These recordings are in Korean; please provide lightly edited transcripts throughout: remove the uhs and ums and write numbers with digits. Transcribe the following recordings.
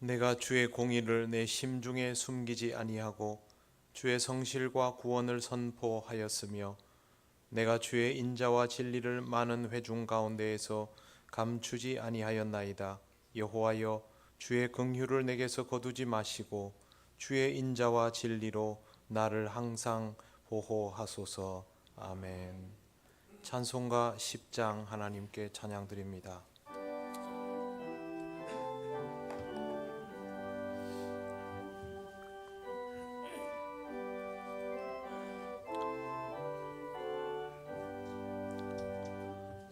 내가 주의 공의를 내 심중에 숨기지 아니하고 주의 성실과 구원을 선포하였으며 내가 주의 인자와 진리를 많은 회중 가운데에서 감추지 아니하였나이다. 여호와여, 주의 긍휼을 내게서 거두지 마시고 주의 인자와 진리로 나를 항상 보호하소서. 아멘. 찬송가 10장 하나님께 찬양드립니다.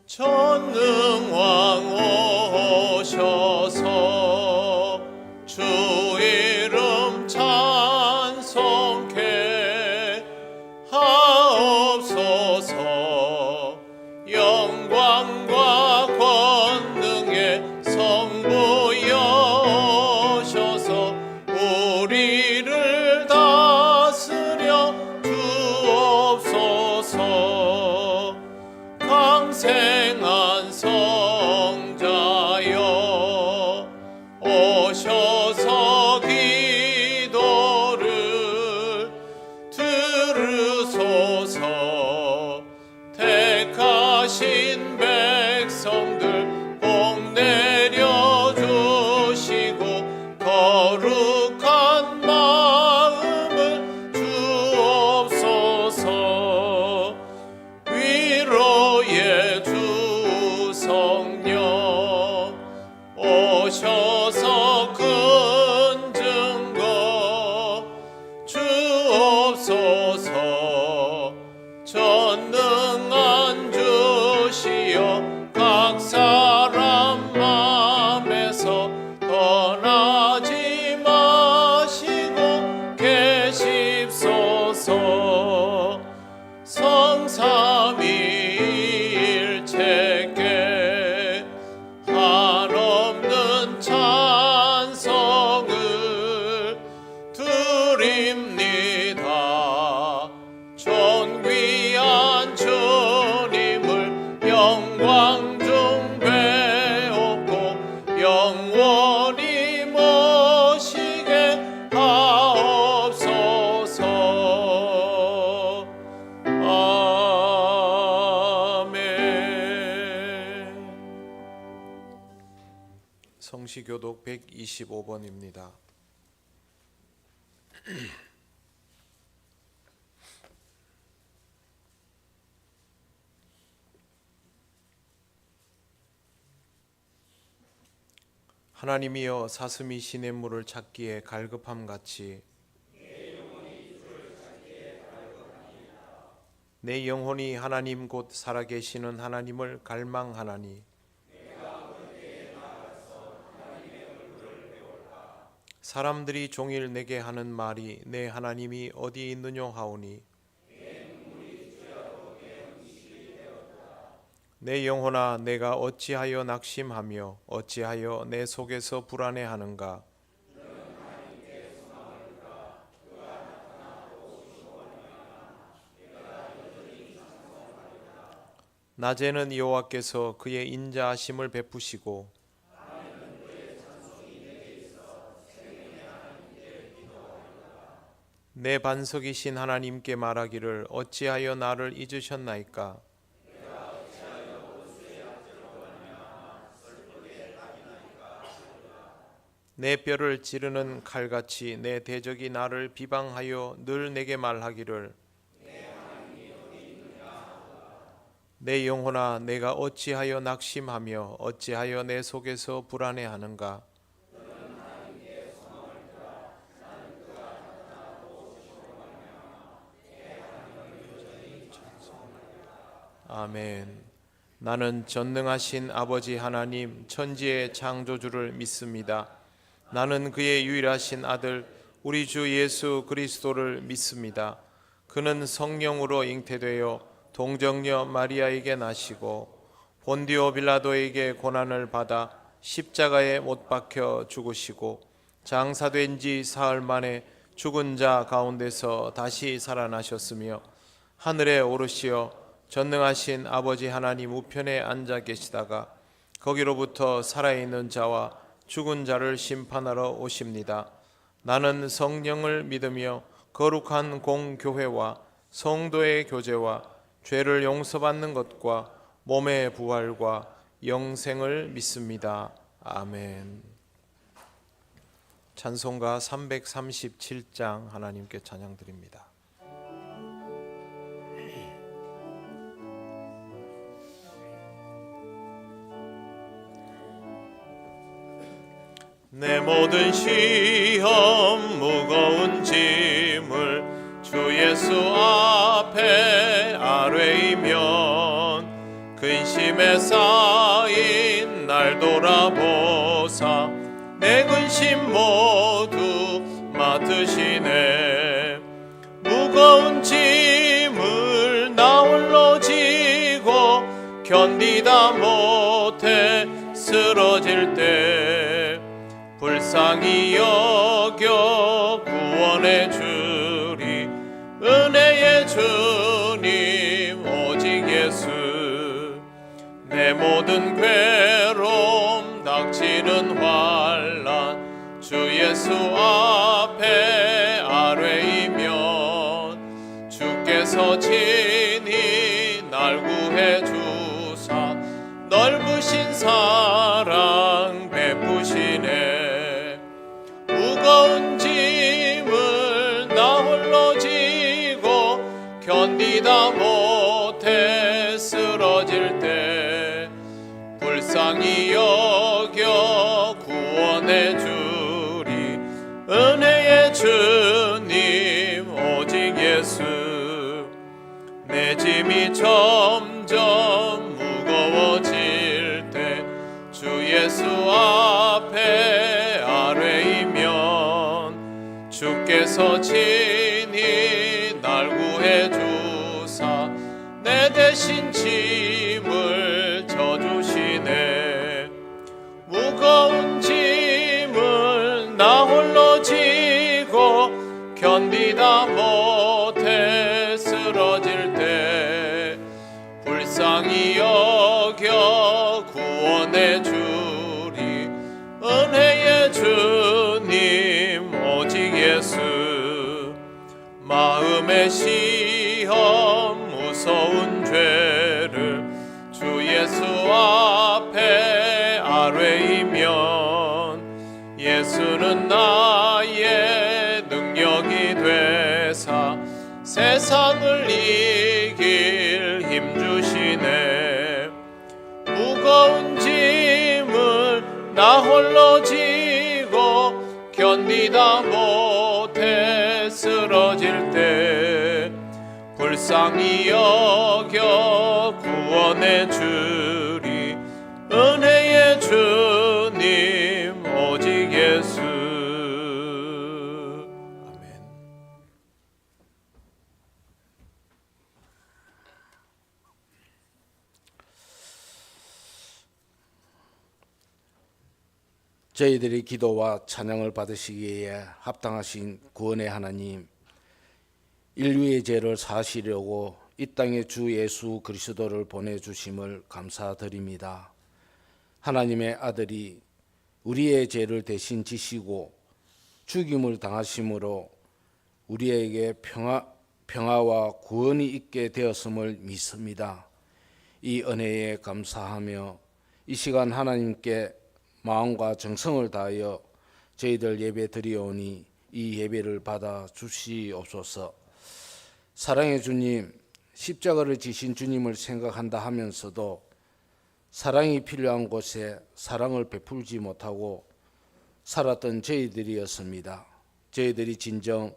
전능왕 오셔서 주 이름 찬송케 하옵소서. 영광과 권능의 성부 여셔서 우리를 다스려 주옵소서. 강생한 성자여 오셔서 기도를 들으소서. 택하신 백성들 복 내려주시고 거룩한 마음을 주옵소서. 위로의 주 성령 오셔서 큰 증거 주옵소서. 전능한 주시여 각 사람 맘에서 떠나지 마시고 계십소서. 성삼위일체께 한없는 찬송을 드립니다. 존귀한 주님을 영광 중 배웠고 영원히 모시게 하옵소서. 아멘. 성시교독 125번입니다. 하나님이여, 사슴이 시냇물을 찾기에 갈급함같이 내 영혼이 하나님 곧 살아계시는 하나님을 갈망하나니 사람들이 종일 내게 하는 말이 내 하나님이 어디 있느냐 하오니 내 영혼아, 내가 어찌하여 낙심하며 어찌하여 내 속에서 불안해하는가. 낮에는 여호와께서 그의 인자하심을 베푸시고 내 반석이신 하나님께 말하기를 어찌하여 나를 잊으셨나이까. 내 뼈를 찌르는 칼같이 내 대적이 나를 비방하여 늘 내게 말하기를 내 영혼아, 내가 어찌하여 낙심하며 어찌하여 내 속에서 불안해하는가. 아멘. 나는 전능하신 아버지 하나님 천지의 창조주를 믿습니다. 나는 그의 유일하신 아들 우리 주 예수 그리스도를 믿습니다. 그는 성령으로 잉태되어 동정녀 마리아에게 나시고 본디오 빌라도에게 고난을 받아 십자가에 못 박혀 죽으시고 장사된 지 사흘 만에 죽은 자 가운데서 다시 살아나셨으며 하늘에 오르시어 전능하신 아버지 하나님 우편에 앉아 계시다가 거기로부터 살아있는 자와 죽은 자를 심판하러 오십니다. 나는 성령을 믿으며 거룩한 공교회와 성도의 교제와 죄를 용서받는 것과 몸의 부활과 영생을 믿습니다. 아멘. 찬송가 337장 하나님께 찬양드립니다. 내 모든 시험 무거운 짐을 주 예수 앞에 아뢰이면 근심에 쌓인 날 돌아보사 내 근심 모두 맡으시네. 무거운 짐을 나 홀로 지고 견디다 못해 쓰러질 때 불쌍히 여겨 구원해 주리. 은혜의 주님 오직 예수. 내 모든 괴로움 닥치는 환난 주 예수 앞에 아뢰이면 주께서 친히 날 구해 주사 넓으신 사랑 베푸시네. 무거운 짐을 나 홀로 지고 견디다 못해 쓰러질 때 불쌍히 여겨 구원해 주리. 은혜의 주님 오직 예수. 내 짐이 점점 무거워질 때 주 예수 앞에 아뢰이면 주께서 친히 날 구해 주사 내 대신 짐을 져주시네. 무거운 짐을 나 홀로 지고 견디다 못해 쓰러질 때 불쌍히 여겨 구원해 주리. 은혜의 주님 오직 예수. 마음의 시험 무서운 죄를 주 예수 앞에 아뢰이면 예수는 나의 능력이 되사 세상을 이길 힘 주시네. 무거운 짐을 나 홀로 지고 견디다 못해 쓰러질 때 불쌍히 여겨 구원해 주리. 은혜의 주님 오직 예수. 아멘. 저희들이 기도와 찬양을 받으시기에 합당하신 구원의 하나님, 인류의 죄를 사하시려고 이 땅에 주 예수 그리스도를 보내주심을 감사드립니다. 하나님의 아들이 우리의 죄를 대신 지시고 죽임을 당하심으로 우리에게 평화와 구원이 있게 되었음을 믿습니다. 이 은혜에 감사하며 이 시간 하나님께 마음과 정성을 다하여 저희들 예배 드리오니 이 예배를 받아 주시옵소서. 사랑의 주님, 십자가를 지신 주님을 생각한다 하면서도 사랑이 필요한 곳에 사랑을 베풀지 못하고 살았던 저희들이었습니다. 저희들이 진정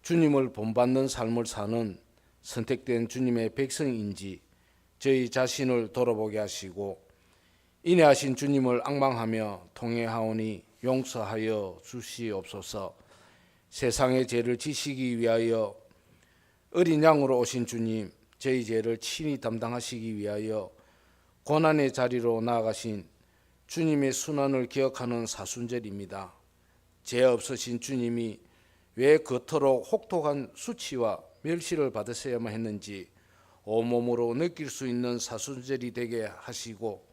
주님을 본받는 삶을 사는 선택된 주님의 백성인지 저희 자신을 돌아보게 하시고 인애하신 주님을 앙망하며 통회하오니 용서하여 주시옵소서. 세상의 죄를 지시기 위하여 어린 양으로 오신 주님, 저희 죄를 친히 담당하시기 위하여 고난의 자리로 나아가신 주님의 순환을 기억하는 사순절입니다. 죄 없으신 주님이 왜 그토록 혹독한 수치와 멸시를 받으셔야만 했는지 온몸으로 느낄 수 있는 사순절이 되게 하시고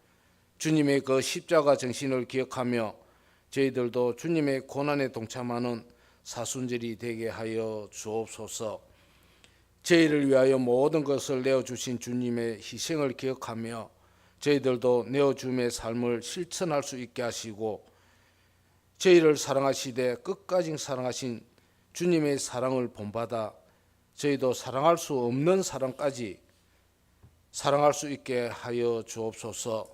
주님의 그 십자가 정신을 기억하며 저희들도 주님의 고난에 동참하는 사순절이 되게 하여 주옵소서. 저희를 위하여 모든 것을 내어주신 주님의 희생을 기억하며 저희들도 내어줌의 삶을 실천할 수 있게 하시고, 저희를 사랑하시되 끝까지 사랑하신 주님의 사랑을 본받아 저희도 사랑할 수 없는 사랑까지 사랑할 수 있게 하여 주옵소서.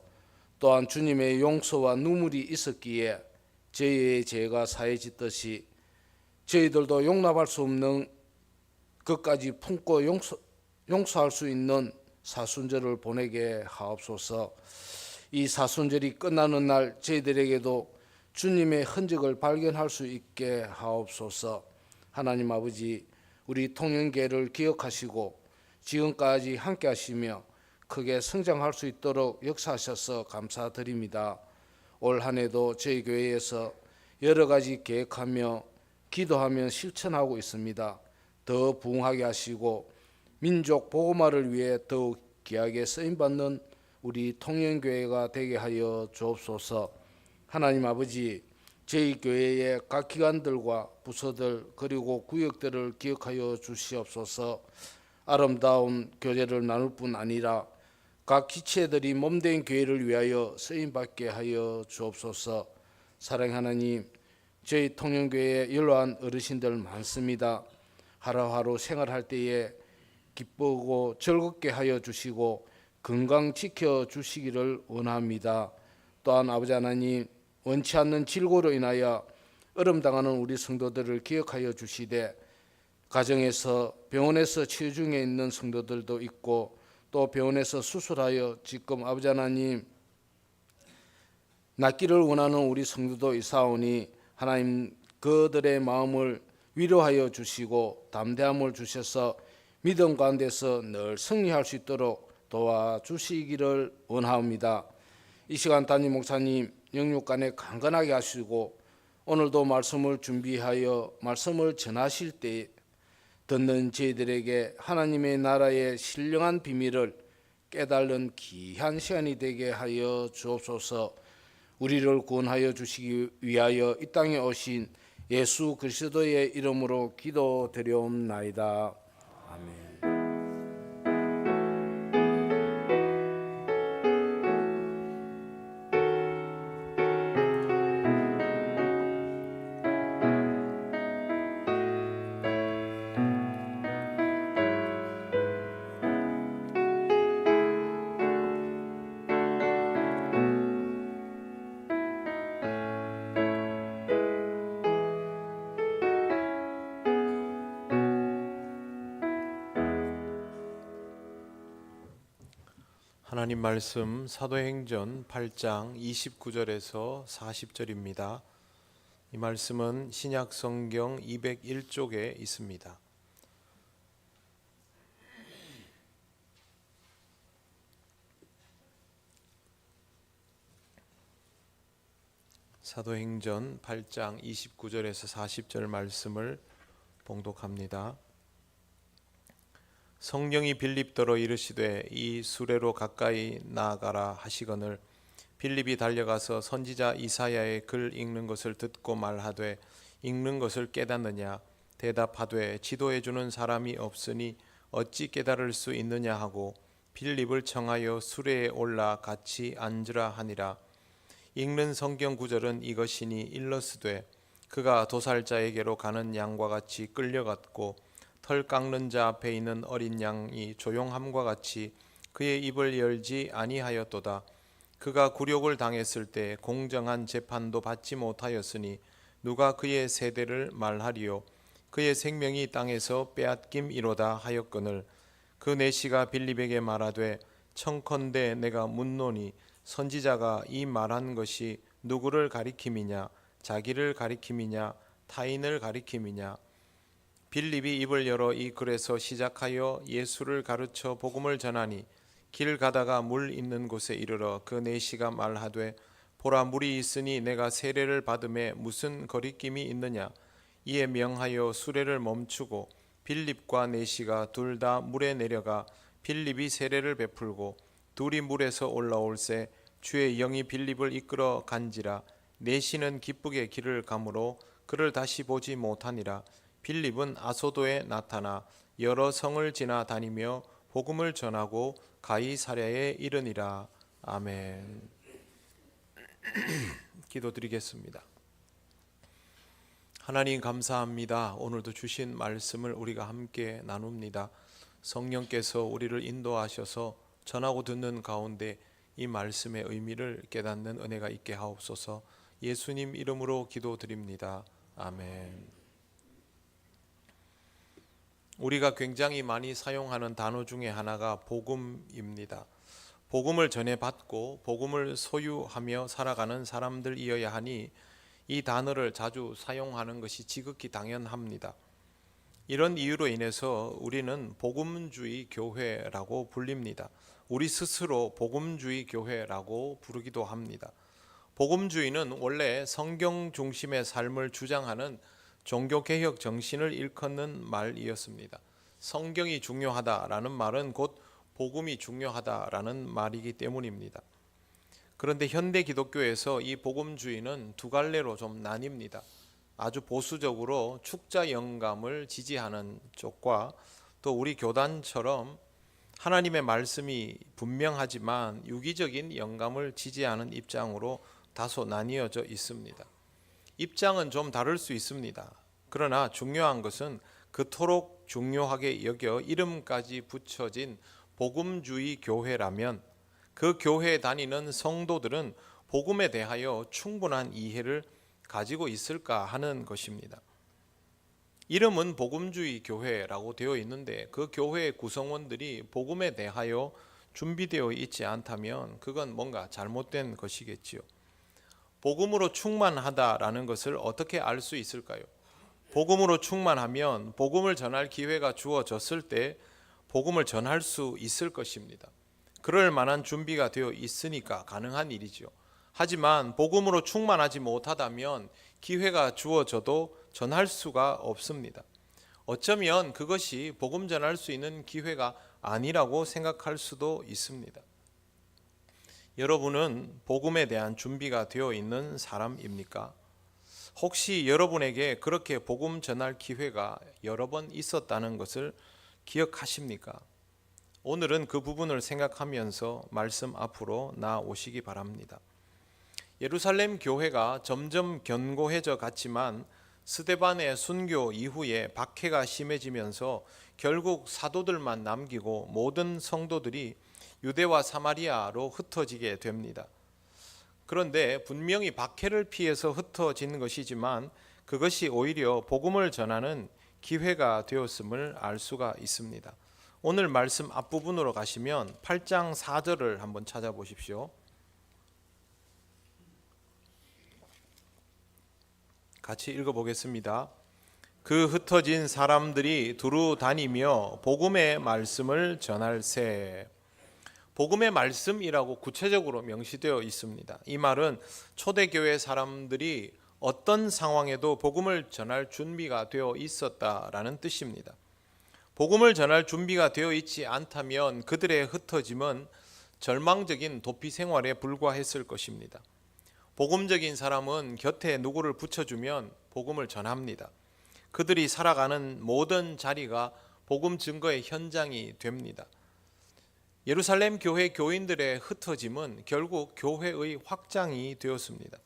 또한 주님의 용서와 눈물이 있었기에 저희의 죄가 사해졌듯이 저희들도 용납할 수 없는 것까지 품고 용서할 수 있는 사순절을 보내게 하옵소서. 이 사순절이 끝나는 날 저희들에게도 주님의 흔적을 발견할 수 있게 하옵소서. 하나님 아버지, 우리 통영교회를 기억하시고 지금까지 함께 하시며 크게 성장할 수 있도록 역사하셔서 감사드립니다. 올 한 해도 저희 교회에서 여러 가지 계획하며 기도하며 실천하고 있습니다. 더 부흥하게 하시고 민족 복음화를 위해 더욱 귀하게 쓰임받는 우리 통영교회가 되게 하여 주옵소서. 하나님 아버지, 저희 교회의 각 기관들과 부서들 그리고 구역들을 기억하여 주시옵소서. 아름다운 교제를 나눌 뿐 아니라 각 기체들이 몸된 교회를 위하여 쓰임받게 하여 주옵소서. 사랑의 하나님, 저희 통영교회에 연로한 어르신들 많습니다. 하루하루 생활할 때에 기쁘고 즐겁게 하여 주시고 건강 지켜 주시기를 원합니다. 또한 아버지 하나님, 원치 않는 질고로 인하여 어려움당하는 우리 성도들을 기억하여 주시되 가정에서 병원에서 치유 중에 있는 성도들도 있고 또 병원에서 수술하여 지금 아버지 하나님 낫기를 원하는 우리 성도도 있사오니 하나님 그들의 마음을 위로하여 주시고 담대함을 주셔서 믿음 가운데서 늘 승리할 수 있도록 도와주시기를 원하옵니다. 이 시간 담임 목사님 영육간에 강건하게 하시고 오늘도 말씀을 준비하여 말씀을 전하실 때 듣는 저희들에게 하나님의 나라의 신령한 비밀을 깨달는 귀한 시간이 되게 하여 주옵소서. 우리를 구원하여 주시기 위하여 이 땅에 오신 예수 그리스도의 이름으로 기도드려옵나이다. 아멘. 하나님 말씀 사도행전 8장 29절에서 40절입니다. 이 말씀은 신약 성경 201쪽에 있습니다. 사도행전 8장 29절에서 40절 말씀을 봉독합니다. 성령이 빌립더로 이르시되 이 수레로 가까이 나아가라 하시거늘 빌립이 달려가서 선지자 이사야의 글 읽는 것을 듣고 말하되 읽는 것을 깨닫느냐 대답하되 지도해 주는 사람이 없으니 어찌 깨달을 수 있느냐 하고 빌립을 청하여 수레에 올라 같이 앉으라 하니라. 읽는 성경 구절은 이것이니 일러스되 그가 도살자에게로 가는 양과 같이 끌려갔고 털 깎는 자 앞에 있는 어린 양이 조용함과 같이 그의 입을 열지 아니하였도다. 그가 굴욕을 당했을 때 공정한 재판도 받지 못하였으니 누가 그의 세대를 말하리요. 그의 생명이 땅에서 빼앗김이로다 하였거늘 그 내시가 빌립에게 말하되 청컨대 내가 묻노니 선지자가 이 말한 것이 누구를 가리킴이냐 자기를 가리킴이냐 타인을 가리킴이냐. 빌립이 입을 열어 이 글에서 시작하여 예수를 가르쳐 복음을 전하니 길 가다가 물 있는 곳에 이르러 그 내시가 말하되 보라 물이 있으니 내가 세례를 받음에 무슨 거리낌이 있느냐. 이에 명하여 수레를 멈추고 빌립과 내시가 둘 다 물에 내려가 빌립이 세례를 베풀고 둘이 물에서 올라올새 주의 영이 빌립을 이끌어 간지라. 내시는 기쁘게 길을 가므로 그를 다시 보지 못하니라. 빌립은 아소도에 나타나 여러 성을 지나 다니며 복음을 전하고 가이사랴에 이르니라. 아멘. 기도드리겠습니다. 하나님 감사합니다. 오늘도 주신 말씀을 우리가 함께 나눕니다. 성령께서 우리를 인도하셔서 전하고 듣는 가운데 이 말씀의 의미를 깨닫는 은혜가 있게 하옵소서. 예수님 이름으로 기도드립니다. 아멘. 우리가 굉장히 많이 사용하는 단어 중에 하나가 복음입니다. 복음을 전해받고 복음을 소유하며 살아가는 사람들이어야 하니 이 단어를 자주 사용하는 것이 지극히 당연합니다. 이런 이유로 인해서 우리는 복음주의 교회라고 불립니다. 우리 스스로 복음주의 교회라고 부르기도 합니다. 복음주의는 원래 성경 중심의 삶을 주장하는 종교개혁 정신을 일컫는 말이었습니다. 성경이 중요하다라는 말은 곧 복음이 중요하다라는 말이기 때문입니다. 그런데 현대 기독교에서 이 복음주의는 두 갈래로 좀 나뉩니다. 아주 보수적으로 축자 영감을 지지하는 쪽과 또 우리 교단처럼 하나님의 말씀이 분명하지만 유기적인 영감을 지지하는 입장으로 다소 나뉘어져 있습니다. 입장은 좀 다를 수 있습니다. 그러나 중요한 것은 그토록 중요하게 여겨 이름까지 붙여진 복음주의 교회라면 그 교회에 다니는 성도들은 복음에 대하여 충분한 이해를 가지고 있을까 하는 것입니다. 이름은 복음주의 교회라고 되어 있는데 그 교회의 구성원들이 복음에 대하여 준비되어 있지 않다면 그건 뭔가 잘못된 것이겠지요. 복음으로 충만하다라는 것을 어떻게 알 수 있을까요? 복음으로 충만하면 복음을 전할 기회가 주어졌을 때 복음을 전할 수 있을 것입니다. 그럴 만한 준비가 되어 있으니까 가능한 일이죠. 하지만 복음으로 충만하지 못하다면 기회가 주어져도 전할 수가 없습니다. 어쩌면 그것이 복음 전할 수 있는 기회가 아니라고 생각할 수도 있습니다. 여러분은 복음에 대한 준비가 되어 있는 사람입니까? 혹시 여러분에게 그렇게 복음 전할 기회가 여러 번 있었다는 것을 기억하십니까? 오늘은 그 부분을 생각하면서 말씀 앞으로 나아오시기 바랍니다. 예루살렘 교회가 점점 견고해져 갔지만 스데반의 순교 이후에 박해가 심해지면서 결국 사도들만 남기고 모든 성도들이 유대와 사마리아로 흩어지게 됩니다. 그런데 분명히 박해를 피해서 흩어진 것이지만 그것이 오히려 복음을 전하는 기회가 되었음을 알 수가 있습니다. 오늘 말씀 앞부분으로 가시면 8장 4절을 한번 찾아보십시오. 같이 읽어보겠습니다. 그 흩어진 사람들이 두루 다니며 복음의 말씀을 전할세. 복음의 말씀이라고 구체적으로 명시되어 있습니다. 이 말은 초대교회 사람들이 어떤 상황에도 복음을 전할 준비가 되어 있었다라는 뜻입니다. 복음을 전할 준비가 되어 있지 않다면 그들의 흩어짐은 절망적인 도피 생활에 불과했을 것입니다. 복음적인 사람은 곁에 누구를 붙여주면 복음을 전합니다. 그들이 살아가는 모든 자리가 복음 증거의 현장이 됩니다. 예루살렘 교회 교인들의 흩어짐은 결국 교회의 확장이 되었습니다.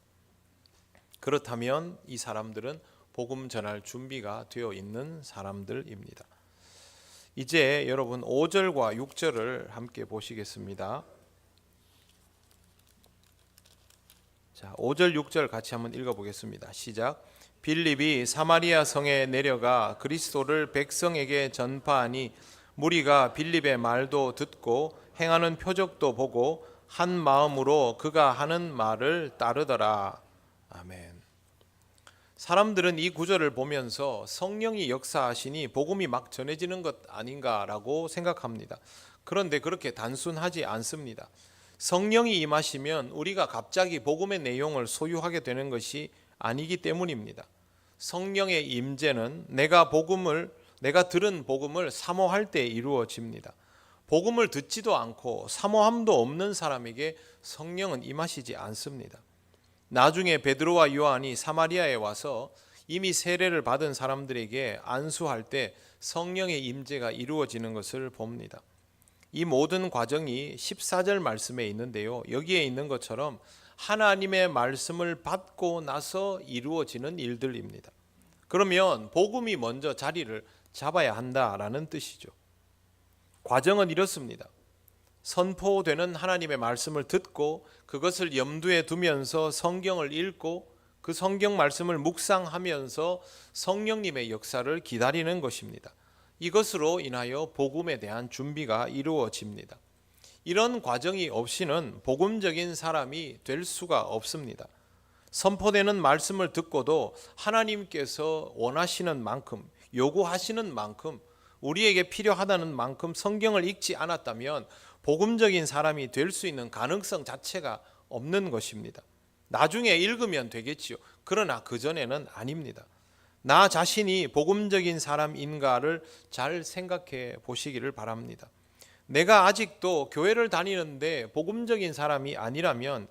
그렇다면 이 사람들은 복음 전할 준비가 되어 있는 사람들입니다. 이제 여러분 5절과 6절을 함께 보시겠습니다. 자, 5절 6절 같이 한번 읽어보겠습니다. 시작. 빌립이 사마리아 성에 내려가 그리스도를 백성에게 전파하니 무리가 빌립의 말도 듣고 행하는 표적도 보고 한 마음으로 그가 하는 말을 따르더라. 아멘. 사람들은 이 구절을 보면서 성령이 역사하시니 복음이 막 전해지는 것 아닌가라고 생각합니다. 그런데 그렇게 단순하지 않습니다. 성령이 임하시면 우리가 갑자기 복음의 내용을 소유하게 되는 것이 아니기 때문입니다. 성령의 임재는 내가 들은 복음을 사모할 때 이루어집니다. 복음을 듣지도 않고 사모함도 없는 사람에게 성령은 임하시지 않습니다. 나중에 베드로와 요한이 사마리아에 와서 이미 세례를 받은 사람들에게 안수할 때 성령의 임재가 이루어지는 것을 봅니다. 이 모든 과정이 14절 말씀에 있는데요. 여기에 있는 것처럼 하나님의 말씀을 받고 나서 이루어지는 일들입니다. 그러면 복음이 먼저 자리를 잡아야 한다라는 뜻이죠. 과정은 이렇습니다. 선포되는 하나님의 말씀을 듣고 그것을 염두에 두면서 성경을 읽고 그 성경 말씀을 묵상하면서 성령님의 역사를 기다리는 것입니다. 이것으로 인하여 복음에 대한 준비가 이루어집니다. 이런 과정이 없이는 복음적인 사람이 될 수가 없습니다. 선포되는 말씀을 듣고도 하나님께서 원하시는 만큼, 요구하시는 만큼, 우리에게 필요하다는 만큼 성경을 읽지 않았다면 복음적인 사람이 될 수 있는 가능성 자체가 없는 것입니다. 나중에 읽으면 되겠지요. 그러나 그전에는 아닙니다. 나 자신이 복음적인 사람인가를 잘 생각해 보시기를 바랍니다. 내가 아직도 교회를 다니는데 복음적인 사람이 아니라면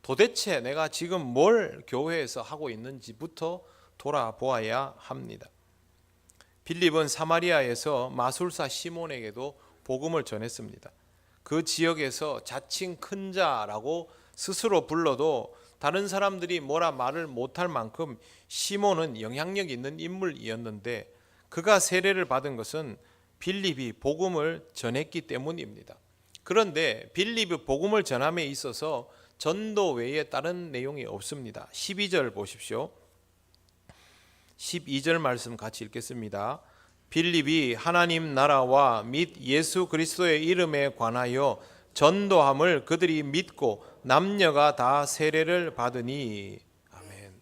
도대체 내가 지금 뭘 교회에서 하고 있는지부터 돌아보아야 합니다. 빌립은 사마리아에서 마술사 시몬에게도 복음을 전했습니다. 그 지역에서 자칭 큰 자라고 스스로 불러도 다른 사람들이 뭐라 말을 못할 만큼 시몬은 영향력 있는 인물이었는데 그가 세례를 받은 것은 빌립이 복음을 전했기 때문입니다. 그런데 빌립이 복음을 전함에 있어서 전도 외에 다른 내용이 없습니다. 12절 보십시오. 12절 말씀 같이 읽겠습니다. 빌립이 하나님 나라와 및 예수 그리스도의 이름에 관하여 전도함을 그들이 믿고 남녀가 다 세례를 받으니. 아멘.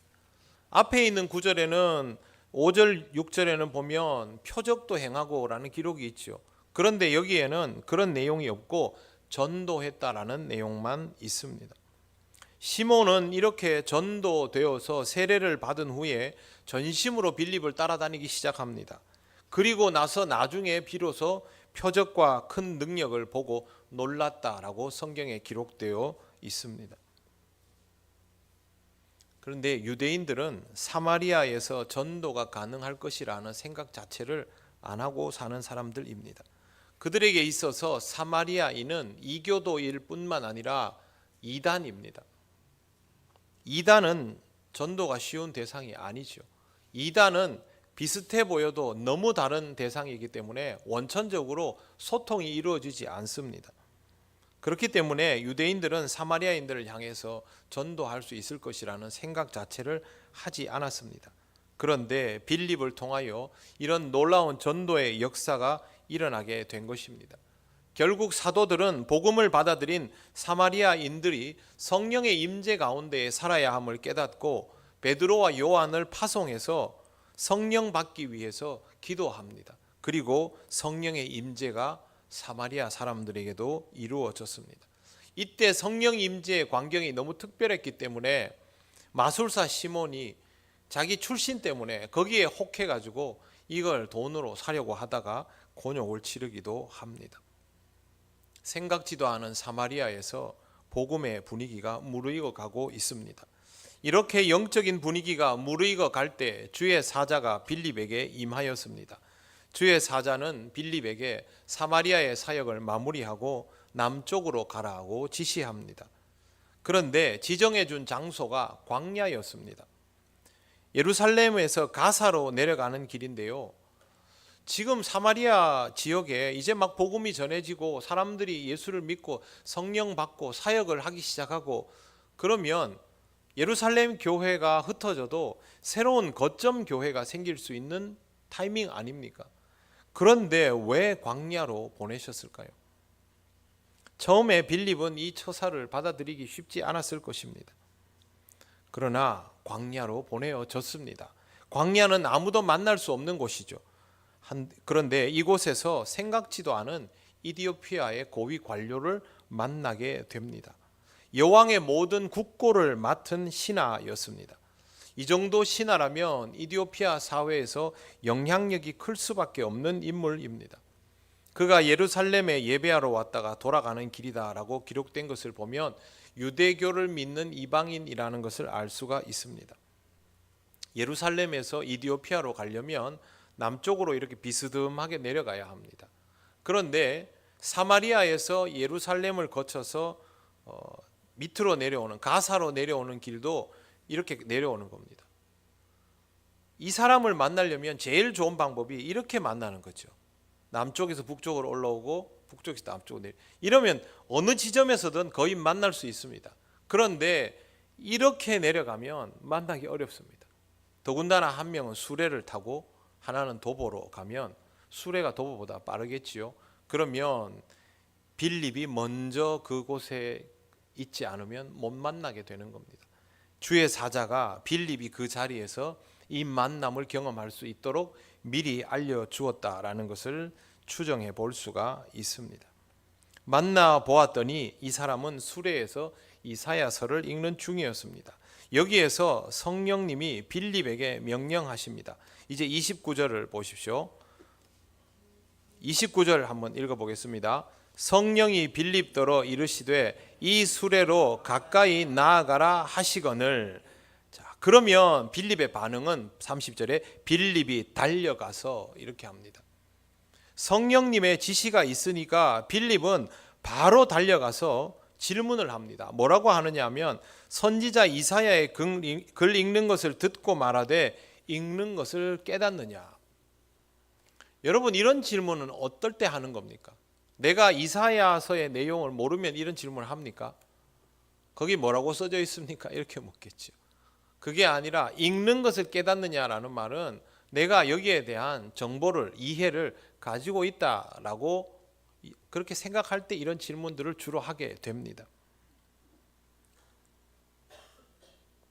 앞에 있는 구절에는 5절, 6절에는 보면 표적도 행하고 라는 기록이 있죠. 그런데 여기에는 그런 내용이 없고 전도했다라는 내용만 있습니다. 시몬은 이렇게 전도되어서 세례를 받은 후에 전심으로 빌립을 따라다니기 시작합니다. 그리고 나서 나중에 비로소 표적과 큰 능력을 보고 놀랐다라고 성경에 기록되어 있습니다. 그런데 유대인들은 사마리아에서 전도가 가능할 것이라는 생각 자체를 안 하고 사는 사람들입니다. 그들에게 있어서 사마리아인은 이교도일 뿐만 아니라 이단입니다. 이단은 전도가 쉬운 대상이 아니죠. 이단은 비슷해 보여도 너무 다른 대상이기 때문에 원천적으로 소통이 이루어지지 않습니다. 그렇기 때문에 유대인들은 사마리아인들을 향해서 전도할 수 있을 것이라는 생각 자체를 하지 않았습니다. 그런데 빌립을 통하여 이런 놀라운 전도의 역사가 일어나게 된 것입니다. 결국 사도들은 복음을 받아들인 사마리아인들이 성령의 임재 가운데 살아야 함을 깨닫고 베드로와 요한을 파송해서 성령 받기 위해서 기도합니다. 그리고 성령의 임재가 사마리아 사람들에게도 이루어졌습니다. 이때 성령 임재의 광경이 너무 특별했기 때문에 마술사 시몬이 자기 출신 때문에 거기에 혹해가지고 이걸 돈으로 사려고 하다가 곤욕을 치르기도 합니다. 생각지도 않은 사마리아에서 복음의 분위기가 무르익어 가고 있습니다. 이렇게 영적인 분위기가 무르익어 갈 때 주의 사자가 빌립에게 임하였습니다. 주의 사자는 빌립에게 사마리아의 사역을 마무리하고 남쪽으로 가라고 지시합니다. 그런데 지정해 준 장소가 광야였습니다. 예루살렘에서 가사로 내려가는 길인데요. 지금 사마리아 지역에 이제 막 복음이 전해지고 사람들이 예수를 믿고 성령 받고 사역을 하기 시작하고 그러면 예루살렘 교회가 흩어져도 새로운 거점 교회가 생길 수 있는 타이밍 아닙니까? 그런데 왜 광야로 보내셨을까요? 처음에 빌립은 이 처사를 받아들이기 쉽지 않았을 것입니다. 그러나 광야로 보내어졌습니다. 광야는 아무도 만날 수 없는 곳이죠. 그런데 이곳에서 생각지도 않은 이디오피아의 고위 관료를 만나게 됩니다. 여왕의 모든 국고를 맡은 신하였습니다. 이 정도 신하라면 이디오피아 사회에서 영향력이 클 수밖에 없는 인물입니다. 그가 예루살렘에 예배하러 왔다가 돌아가는 길이다라고 기록된 것을 보면 유대교를 믿는 이방인이라는 것을 알 수가 있습니다. 예루살렘에서 이디오피아로 가려면 남쪽으로 이렇게 비스듬하게 내려가야 합니다. 그런데 사마리아에서 예루살렘을 거쳐서 밑으로 내려오는, 가사로 내려오는 길도 이렇게 내려오는 겁니다. 이 사람을 만나려면 제일 좋은 방법이 이렇게 만나는 거죠. 남쪽에서 북쪽으로 올라오고 북쪽에서 남쪽으로 내려. 이러면 어느 지점에서든 거의 만날 수 있습니다. 그런데 이렇게 내려가면 만나기 어렵습니다. 더군다나 한 명은 수레를 타고 하나는 도보로 가면 수레가 도보보다 빠르겠지요. 그러면 빌립이 먼저 그곳에 있지 않으면 못 만나게 되는 겁니다. 주의 사자가 빌립이 그 자리에서 이 만남을 경험할 수 있도록 미리 알려주었다라는 것을 추정해 볼 수가 있습니다. 만나 보았더니 이 사람은 수레에서 이사야서를 읽는 중이었습니다. 여기에서 성령님이 빌립에게 명령하십니다. 이제 29절을 보십시오. 29절 한번 읽어보겠습니다. 성령이 빌립더러 이르시되 이 수레로 가까이 나아가라 하시거늘. 자, 그러면 빌립의 반응은 30절에 빌립이 달려가서 이렇게 합니다. 성령님의 지시가 있으니까 빌립은 바로 달려가서 질문을 합니다. 뭐라고 하느냐 하면 선지자 이사야의 글 읽는 것을 듣고 말하되 읽는 것을 깨닫느냐. 여러분, 이런 질문은 어떨 때 하는 겁니까? 내가 이사야서의 내용을 모르면 이런 질문을 합니까? 거기 뭐라고 써져 있습니까? 이렇게 묻겠죠. 그게 아니라 읽는 것을 깨닫느냐라는 말은 내가 여기에 대한 정보를, 이해를 가지고 있다라고 그렇게 생각할 때 이런 질문들을 주로 하게 됩니다.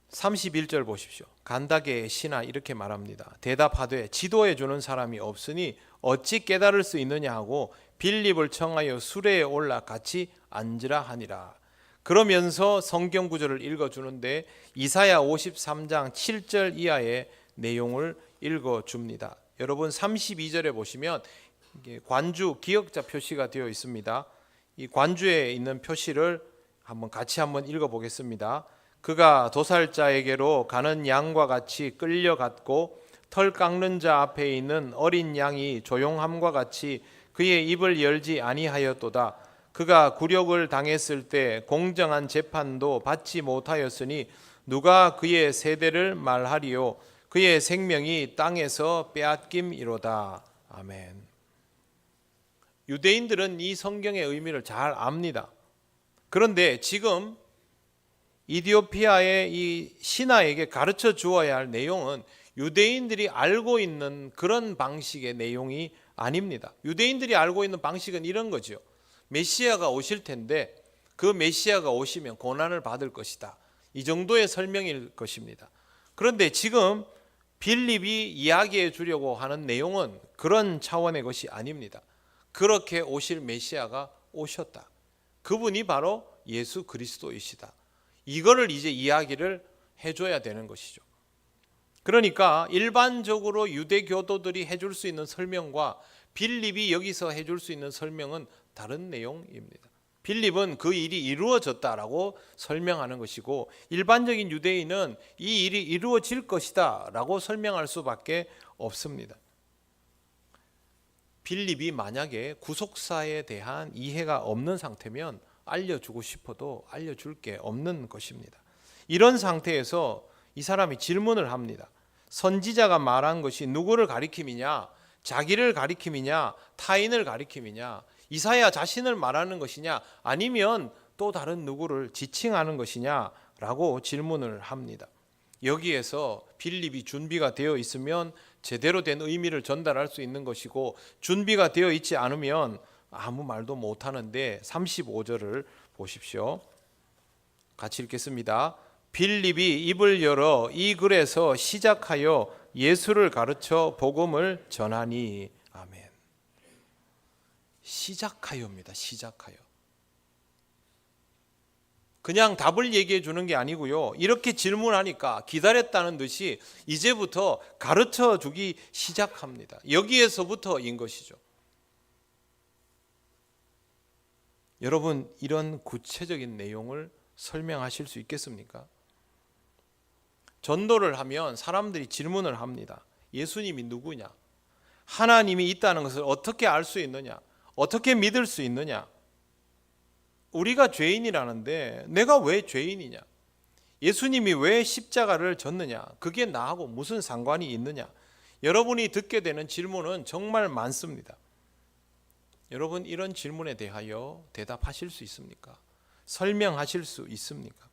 31절 보십시오. 간다게의 신하 이렇게 말합니다. 대답하되 지도해 주는 사람이 없으니 어찌 깨달을 수 있느냐 하고 빌립을 청하여 수레에 올라 같이 앉으라 하니라. 그러면서 성경 구절을 읽어주는데 이사야 53장 7절 이하의 내용을 읽어줍니다. 여러분 32절에 보시면 관주 기역자 표시가 되어 있습니다. 이 관주에 있는 표시를 같이 한번 읽어보겠습니다. 그가 도살자에게로 가는 양과 같이 끌려갔고 털 깎는 자 앞에 있는 어린 양이 조용함과 같이 그의 입을 열지 아니하였도다. 그가 굴욕을 당했을 때 공정한 재판도 받지 못하였으니 누가 그의 세대를 말하리요. 그의 생명이 땅에서 빼앗김이로다. 아멘. 유대인들은 이 성경의 의미를 잘 압니다. 그런데 지금 이디오피아의 이 신하에게 가르쳐 주어야 할 내용은 유대인들이 알고 있는 그런 방식의 내용이 아닙니다. 유대인들이 알고 있는 방식은 이런 거죠. 메시아가 오실 텐데 그 메시아가 오시면 고난을 받을 것이다. 이 정도의 설명일 것입니다. 그런데 지금 빌립이 이야기해 주려고 하는 내용은 그런 차원의 것이 아닙니다. 그렇게 오실 메시아가 오셨다. 그분이 바로 예수 그리스도이시다. 이거를 이제 이야기를 해줘야 되는 것이죠. 그러니까 일반적으로 유대교도들이 해줄 수 있는 설명과 빌립이 여기서 해줄 수 있는 설명은 다른 내용입니다. 빌립은 그 일이 이루어졌다라고 설명하는 것이고 일반적인 유대인은 이 일이 이루어질 것이다 라고 설명할 수밖에 없습니다. 빌립이 만약에 구속사에 대한 이해가 없는 상태면 알려주고 싶어도 알려줄 게 없는 것입니다. 이런 상태에서 이 사람이 질문을 합니다. 선지자가 말한 것이 누구를 가리킴이냐? 자기를 가리킴이냐? 타인을 가리킴이냐? 이사야 자신을 말하는 것이냐? 아니면 또 다른 누구를 지칭하는 것이냐? 라고 질문을 합니다. 여기에서 빌립이 준비가 되어 있으면 제대로 된 의미를 전달할 수 있는 것이고 준비가 되어 있지 않으면 아무 말도 못하는데 35절을 보십시오. 같이 읽겠습니다. 빌립이 입을 열어 이 글에서 시작하여 예수를 가르쳐 복음을 전하니. 아멘. 시작하여입니다. 시작하여. 그냥 답을 얘기해 주는 게 아니고요. 이렇게 질문하니까 기다렸다는 듯이 이제부터 가르쳐 주기 시작합니다. 여기에서부터인 것이죠. 여러분, 이런 구체적인 내용을 설명하실 수 있겠습니까? 전도를 하면 사람들이 질문을 합니다. 예수님이 누구냐? 하나님이 있다는 것을 어떻게 알 수 있느냐? 어떻게 믿을 수 있느냐? 우리가 죄인이라는데 내가 왜 죄인이냐? 예수님이 왜 십자가를 졌느냐? 그게 나하고 무슨 상관이 있느냐? 여러분이 듣게 되는 질문은 정말 많습니다. 여러분, 이런 질문에 대하여 대답하실 수 있습니까? 설명하실 수 있습니까?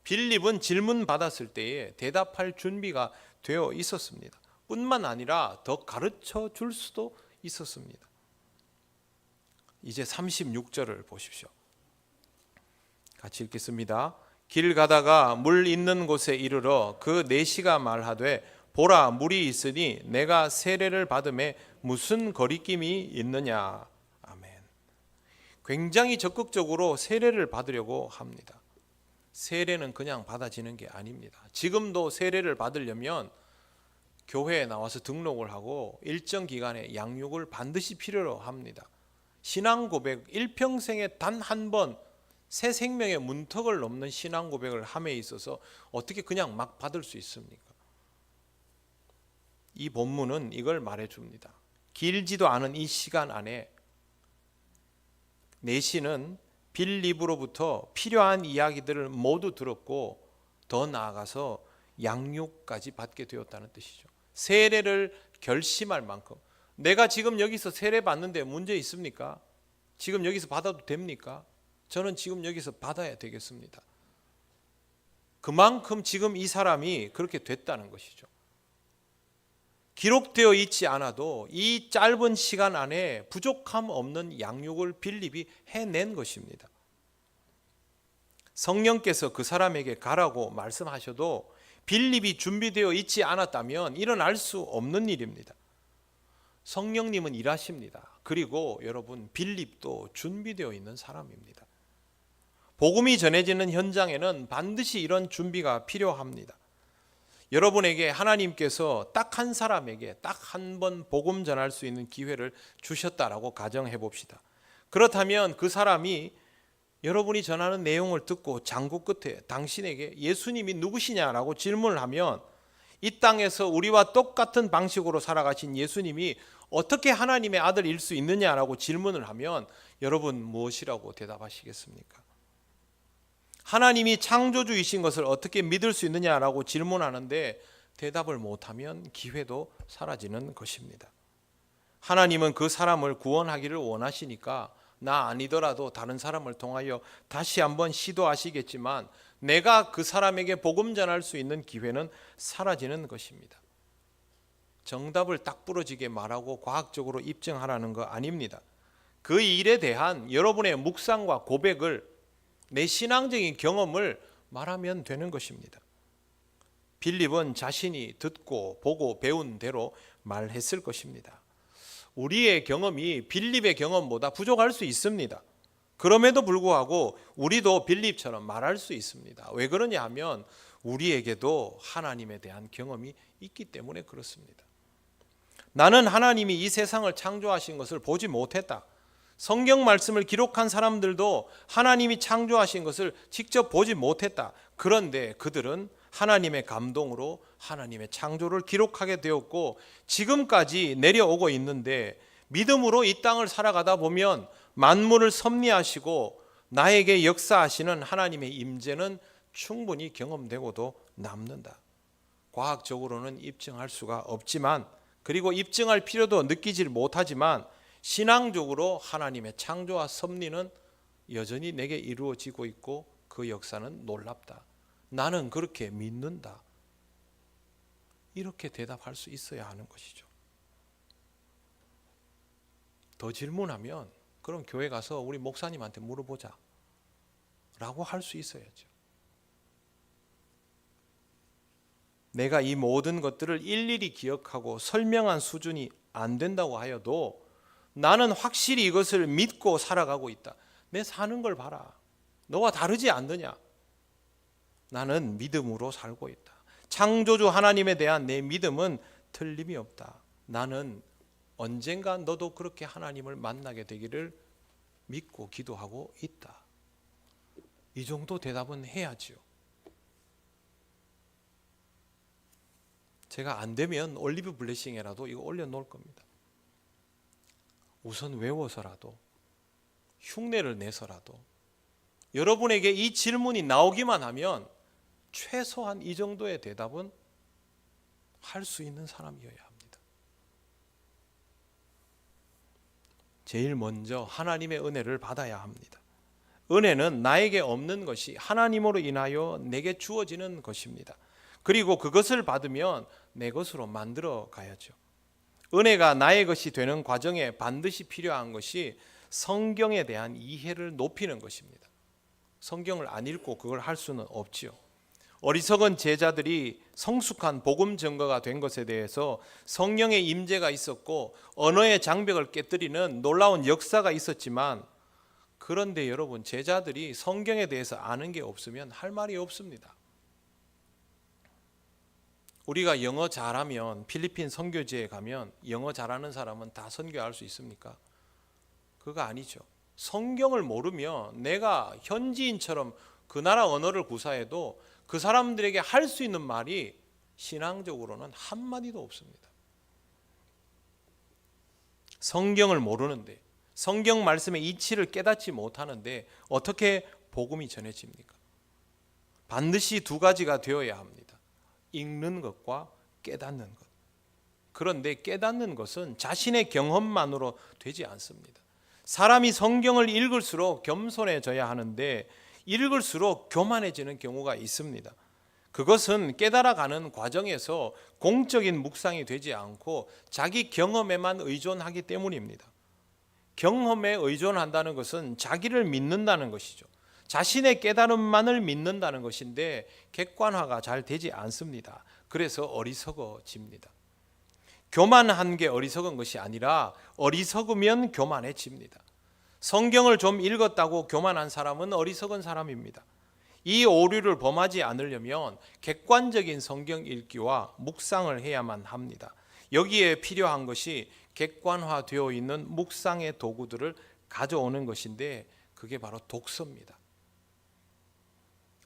빌립은 질문 받았을 때에 대답할 준비가 되어 있었습니다. 뿐만 아니라 더 가르쳐 줄 수도 있었습니다. 이제 36절을 보십시오. 같이 읽겠습니다. 길 가다가 물 있는 곳에 이르러 그 내시가 말하되 보라, 물이 있으니 내가 세례를 받음에 무슨 거리낌이 있느냐. 아멘. 굉장히 적극적으로 세례를 받으려고 합니다. 세례는 그냥 받아지는 게 아닙니다. 지금도 세례를 받으려면 교회에 나와서 등록을 하고 일정 기간의 양육을 반드시 필요로 합니다. 신앙 고백, 일평생에 단 한 번 새 생명의 문턱을 넘는 신앙 고백을 함에 있어서 어떻게 그냥 막 받을 수 있습니까? 이 본문은 이걸 말해줍니다. 길지도 않은 이 시간 안에 내시는 빌립으로부터 필요한 이야기들을 모두 들었고 더 나아가서 양육까지 받게 되었다는 뜻이죠. 세례를 결심할 만큼, 내가 지금 여기서 세례 받는데 문제 있습니까? 지금 여기서 받아도 됩니까? 저는 지금 여기서 받아야 되겠습니다. 그만큼 지금 이 사람이 그렇게 됐다는 것이죠. 기록되어 있지 않아도 이 짧은 시간 안에 부족함 없는 양육을 빌립이 해낸 것입니다. 성령께서 그 사람에게 가라고 말씀하셔도 빌립이 준비되어 있지 않았다면 일어날 수 없는 일입니다. 성령님은 일하십니다. 그리고 여러분, 빌립도 준비되어 있는 사람입니다. 복음이 전해지는 현장에는 반드시 이런 준비가 필요합니다. 여러분에게 하나님께서 딱 한 사람에게 딱 한 번 복음 전할 수 있는 기회를 주셨다라고 가정해 봅시다. 그렇다면 그 사람이 여러분이 전하는 내용을 듣고 장구 끝에 당신에게 예수님이 누구시냐라고 질문을 하면 이 땅에서 우리와 똑같은 방식으로 살아가신 예수님이 어떻게 하나님의 아들일 수 있느냐라고 질문을 하면 여러분 무엇이라고 대답하시겠습니까? 하나님이 창조주이신 것을 어떻게 믿을 수 있느냐라고 질문하는데 대답을 못하면 기회도 사라지는 것입니다. 하나님은 그 사람을 구원하기를 원하시니까 나 아니더라도 다른 사람을 통하여 다시 한번 시도하시겠지만 내가 그 사람에게 복음 전할 수 있는 기회는 사라지는 것입니다. 정답을 딱 부러지게 말하고 과학적으로 입증하라는 거 아닙니다. 그 일에 대한 여러분의 묵상과 고백을, 내 신앙적인 경험을 말하면 되는 것입니다. 빌립은 자신이 듣고 보고 배운 대로 말했을 것입니다. 우리의 경험이 빌립의 경험보다 부족할 수 있습니다. 그럼에도 불구하고 우리도 빌립처럼 말할 수 있습니다. 왜 그러냐 하면 우리에게도 하나님에 대한 경험이 있기 때문에 그렇습니다. 나는 하나님이 이 세상을 창조하신 것을 보지 못했다. 성경 말씀을 기록한 사람들도 하나님이 창조하신 것을 직접 보지 못했다. 그런데 그들은 하나님의 감동으로 하나님의 창조를 기록하게 되었고 지금까지 내려오고 있는데 믿음으로 이 땅을 살아가다 보면 만물을 섭리하시고 나에게 역사하시는 하나님의 임재는 충분히 경험되고도 남는다. 과학적으로는 입증할 수가 없지만, 그리고 입증할 필요도 느끼질 못하지만 신앙적으로 하나님의 창조와 섭리는 여전히 내게 이루어지고 있고 그 역사는 놀랍다. 나는 그렇게 믿는다. 이렇게 대답할 수 있어야 하는 것이죠. 더 질문하면 그럼 교회 가서 우리 목사님한테 물어보자 라고 할 수 있어야죠. 내가 이 모든 것들을 일일이 기억하고 설명한 수준이 안 된다고 하여도 나는 확실히 이것을 믿고 살아가고 있다. 내 사는 걸 봐라. 너와 다르지 않느냐. 나는 믿음으로 살고 있다. 창조주 하나님에 대한 내 믿음은 틀림이 없다. 나는 언젠가 너도 그렇게 하나님을 만나게 되기를 믿고 기도하고 있다. 이 정도 대답은 해야지요. 제가 안 되면 올리브 블레싱에라도 이거 올려놓을 겁니다. 우선 외워서라도 흉내를 내서라도 여러분에게 이 질문이 나오기만 하면 최소한 이 정도의 대답은 할 수 있는 사람이어야 합니다. 제일 먼저 하나님의 은혜를 받아야 합니다. 은혜는 나에게 없는 것이 하나님으로 인하여 내게 주어지는 것입니다. 그리고 그것을 받으면 내 것으로 만들어 가야죠. 은혜가 나의 것이 되는 과정에 반드시 필요한 것이 성경에 대한 이해를 높이는 것입니다. 성경을 안 읽고 그걸 할 수는 없지요. 어리석은 제자들이 성숙한 복음 증거가 된 것에 대해서 성령의 임재가 있었고 언어의 장벽을 깨뜨리는 놀라운 역사가 있었지만, 그런데 여러분, 제자들이 성경에 대해서 아는 게 없으면 할 말이 없습니다. 우리가 영어 잘하면 필리핀 선교지에 가면 영어 잘하는 사람은 다 선교할 수 있습니까? 그거 아니죠. 성경을 모르면 내가 현지인처럼 그 나라 언어를 구사해도 그 사람들에게 할 수 있는 말이 신앙적으로는 한마디도 없습니다. 성경을 모르는데, 성경 말씀의 이치를 깨닫지 못하는데 어떻게 복음이 전해집니까? 반드시 두 가지가 되어야 합니다. 읽는 것과 깨닫는 것. 그런데 깨닫는 것은 자신의 경험만으로 되지 않습니다. 사람이 성경을 읽을수록 겸손해져야 하는데 읽을수록 교만해지는 경우가 있습니다. 그것은 깨달아가는 과정에서 공적인 묵상이 되지 않고 자기 경험에만 의존하기 때문입니다. 경험에 의존한다는 것은 자기를 믿는다는 것이죠. 자신의 깨달음만을 믿는다는 것인데 객관화가 잘 되지 않습니다. 그래서 어리석어집니다. 교만한 게 어리석은 것이 아니라 어리석으면 교만해집니다. 성경을 좀 읽었다고 교만한 사람은 어리석은 사람입니다. 이 오류를 범하지 않으려면 객관적인 성경 읽기와 묵상을 해야만 합니다. 여기에 필요한 것이 객관화되어 있는 묵상의 도구들을 가져오는 것인데 그게 바로 독서입니다.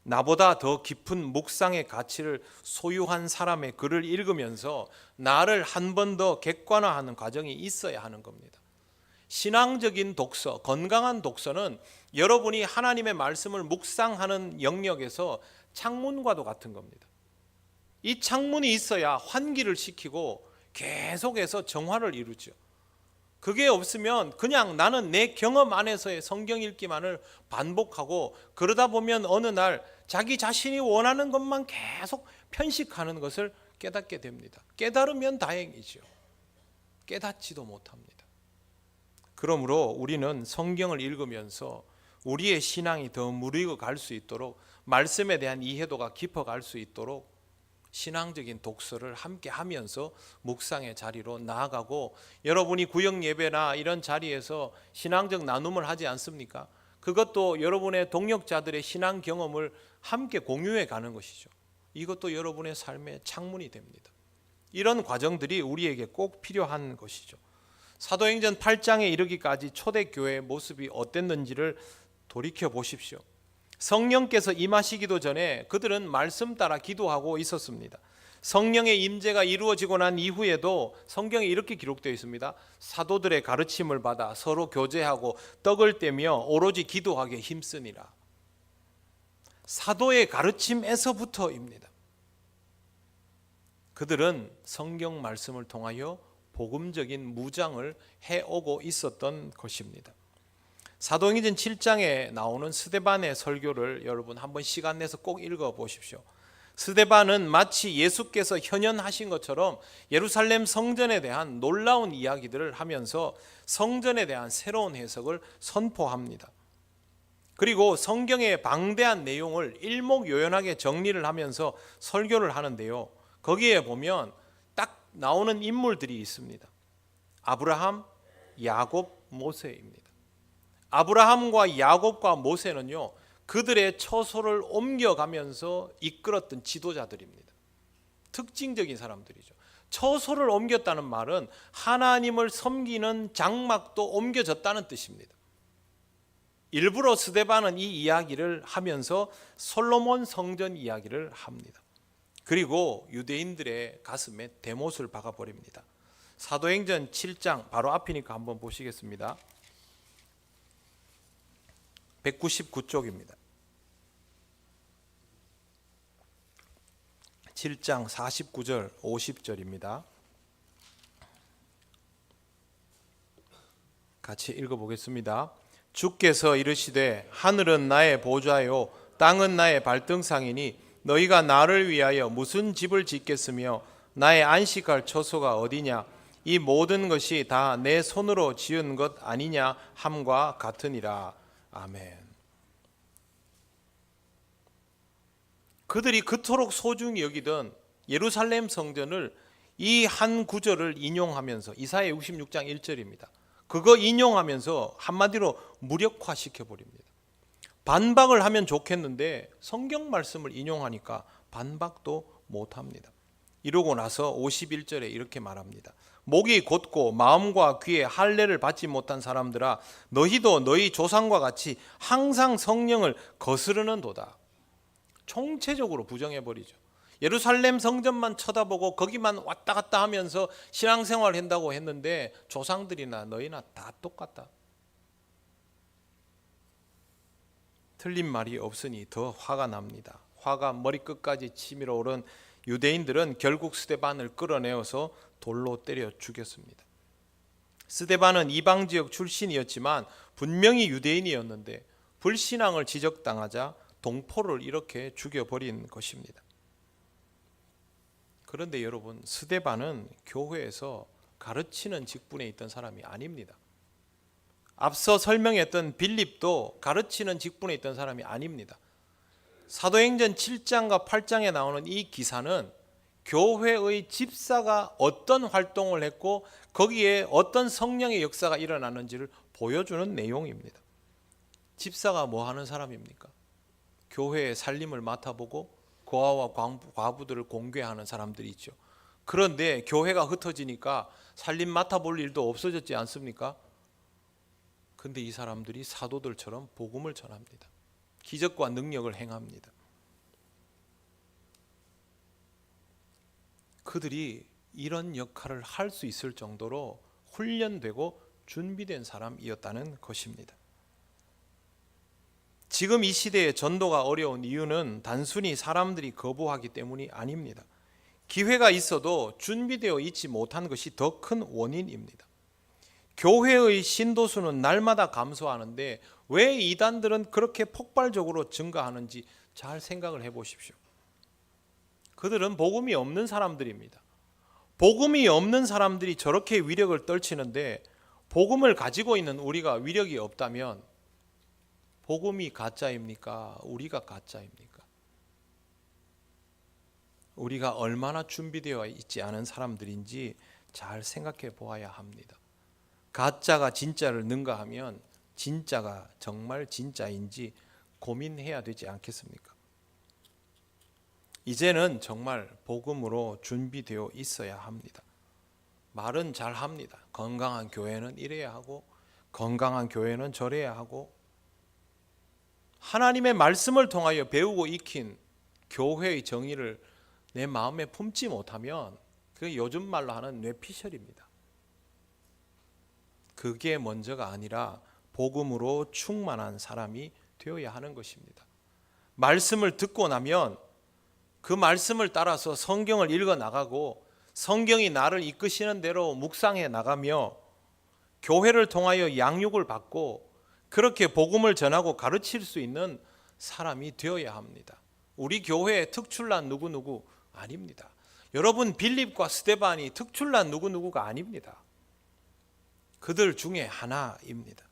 나보다 더 깊은 묵상의 가치를 소유한 사람의 글을 읽으면서 나를 한 번 더 객관화하는 과정이 있어야 하는 겁니다. 신앙적인 독서, 건강한 독서는 여러분이 하나님의 말씀을 묵상하는 영역에서 창문과도 같은 겁니다. 이 창문이 있어야 환기를 시키고 계속해서 정화를 이루죠. 그게 없으면 그냥 나는 내 경험 안에서의 성경 읽기만을 반복하고 그러다 보면 어느 날 자기 자신이 원하는 것만 계속 편식하는 것을 깨닫게 됩니다. 깨달으면 다행이죠. 깨닫지도 못합니다. 그러므로 우리는 성경을 읽으면서 우리의 신앙이 더 무르익어 갈 수 있도록, 말씀에 대한 이해도가 깊어갈 수 있도록 신앙적인 독서를 함께 하면서 묵상의 자리로 나아가고, 여러분이 구역 예배나 이런 자리에서 신앙적 나눔을 하지 않습니까? 그것도 여러분의 동역자들의 신앙 경험을 함께 공유해 가는 것이죠. 이것도 여러분의 삶의 창문이 됩니다. 이런 과정들이 우리에게 꼭 필요한 것이죠. 사도행전 8장에 이르기까지 초대교회의 모습이 어땠는지를 돌이켜 보십시오. 성령께서 임하시기도 전에 그들은 말씀 따라 기도하고 있었습니다. 성령의 임재가 이루어지고 난 이후에도 성경에 이렇게 기록되어 있습니다. 사도들의 가르침을 받아 서로 교제하고 떡을 떼며 오로지 기도하기에 힘쓰니라. 사도의 가르침에서부터입니다. 그들은 성경 말씀을 통하여 복음적인 무장을 해오고 있었던 것입니다. 사도행전 7장에 나오는 스데반의 설교를 여러분 한번 시간 내서 꼭 읽어보십시오. 스데반은 마치 예수께서 현현하신 것처럼 예루살렘 성전에 대한 놀라운 이야기들을 하면서 성전에 대한 새로운 해석을 선포합니다. 그리고 성경의 방대한 내용을 일목요연하게 정리를 하면서 설교를 하는데요, 거기에 보면 딱 나오는 인물들이 있습니다. 아브라함, 야곱, 모세입니다. 아브라함과 야곱과 모세는요, 그들의 처소를 옮겨가면서 이끌었던 지도자들입니다. 특징적인 사람들이죠. 처소를 옮겼다는 말은 하나님을 섬기는 장막도 옮겨졌다는 뜻입니다. 일부러 스데반은 이 이야기를 하면서 솔로몬 성전 이야기를 합니다. 그리고 유대인들의 가슴에 대못을 박아버립니다. 사도행전 7장 바로 앞이니까 한번 보시겠습니다. 199쪽입니다. 7장 49절 50절입니다. 같이 읽어보겠습니다. 주께서 이르시되 하늘은 나의 보좌요 땅은 나의 발등상이니 너희가 나를 위하여 무슨 집을 짓겠으며 나의 안식할 처소가 어디냐 이 모든 것이 다 내 손으로 지은 것 아니냐 함과 같으니라. 아멘. 그들이 그토록 소중히 여기던 예루살렘 성전을 이 한 구절을 인용하면서 이사야 66장 1절입니다. 그거 인용하면서 한마디로 무력화시켜 버립니다. 반박을 하면 좋겠는데 성경 말씀을 인용하니까 반박도 못합니다. 이러고 나서 51절에 이렇게 말합니다. 목이 곧고 마음과 귀에 할례를 받지 못한 사람들아 너희도 너희 조상과 같이 항상 성령을 거스르는 도다. 총체적으로 부정해버리죠. 예루살렘 성전만 쳐다보고 거기만 왔다 갔다 하면서 신앙생활을 한다고 했는데 조상들이나 너희나 다 똑같다. 틀린 말이 없으니 더 화가 납니다. 화가 머리끝까지 치밀어 오른 유대인들은 결국 스데반을 끌어내어서 돌로 때려 죽였습니다. 스데반은 이방 지역 출신이었지만 분명히 유대인이었는데 불신앙을 지적당하자 동포를 이렇게 죽여버린 것입니다. 그런데 여러분, 스데반은 교회에서 가르치는 직분에 있던 사람이 아닙니다. 앞서 설명했던 빌립도 가르치는 직분에 있던 사람이 아닙니다. 사도행전 7장과 8장에 나오는 이 기사는 교회의 집사가 어떤 활동을 했고 거기에 어떤 성령의 역사가 일어나는지를 보여주는 내용입니다. 집사가 뭐 하는 사람입니까? 교회의 살림을 맡아보고 고아와 과부들을 공개하는 사람들이 있죠. 그런데 교회가 흩어지니까 살림 맡아볼 일도 없어졌지 않습니까? 근데 이 사람들이 사도들처럼 복음을 전합니다. 기적과 능력을 행합니다. 그들이 이런 역할을 할 수 있을 정도로 훈련되고 준비된 사람이었다는 것입니다. 지금 이 시대에 전도가 어려운 이유는 단순히 사람들이 거부하기 때문이 아닙니다. 기회가 있어도 준비되어 있지 못한 것이 더 큰 원인입니다. 교회의 신도수는 날마다 감소하는데 왜 이단들은 그렇게 폭발적으로 증가하는지 잘 생각을 해보십시오. 그들은 복음이 없는 사람들입니다. 복음이 없는 사람들이 저렇게 위력을 떨치는데 복음을 가지고 있는 우리가 위력이 없다면 복음이 가짜입니까? 우리가 가짜입니까? 우리가 얼마나 준비되어 있지 않은 사람들인지 잘 생각해 보아야 합니다. 가짜가 진짜를 능가하면 진짜가 정말 진짜인지 고민해야 되지 않겠습니까? 이제는 정말 복음으로 준비되어 있어야 합니다. 말은 잘 합니다. 건강한 교회는 이래야 하고 건강한 교회는 저래야 하고 하나님의 말씀을 통하여 배우고 익힌 교회의 정의를 내 마음에 품지 못하면 그게 요즘 말로 하는 뇌피셜입니다. 그게 먼저가 아니라 복음으로 충만한 사람이 되어야 하는 것입니다. 말씀을 듣고 나면 그 말씀을 따라서 성경을 읽어 나가고 성경이 나를 이끄시는 대로 묵상해 나가며 교회를 통하여 양육을 받고 그렇게 복음을 전하고 가르칠 수 있는 사람이 되어야 합니다. 우리 교회에 특출난 누구누구 아닙니다. 여러분 빌립과 스데반이 특출난 누구누구가 아닙니다. 그들 중에 하나입니다.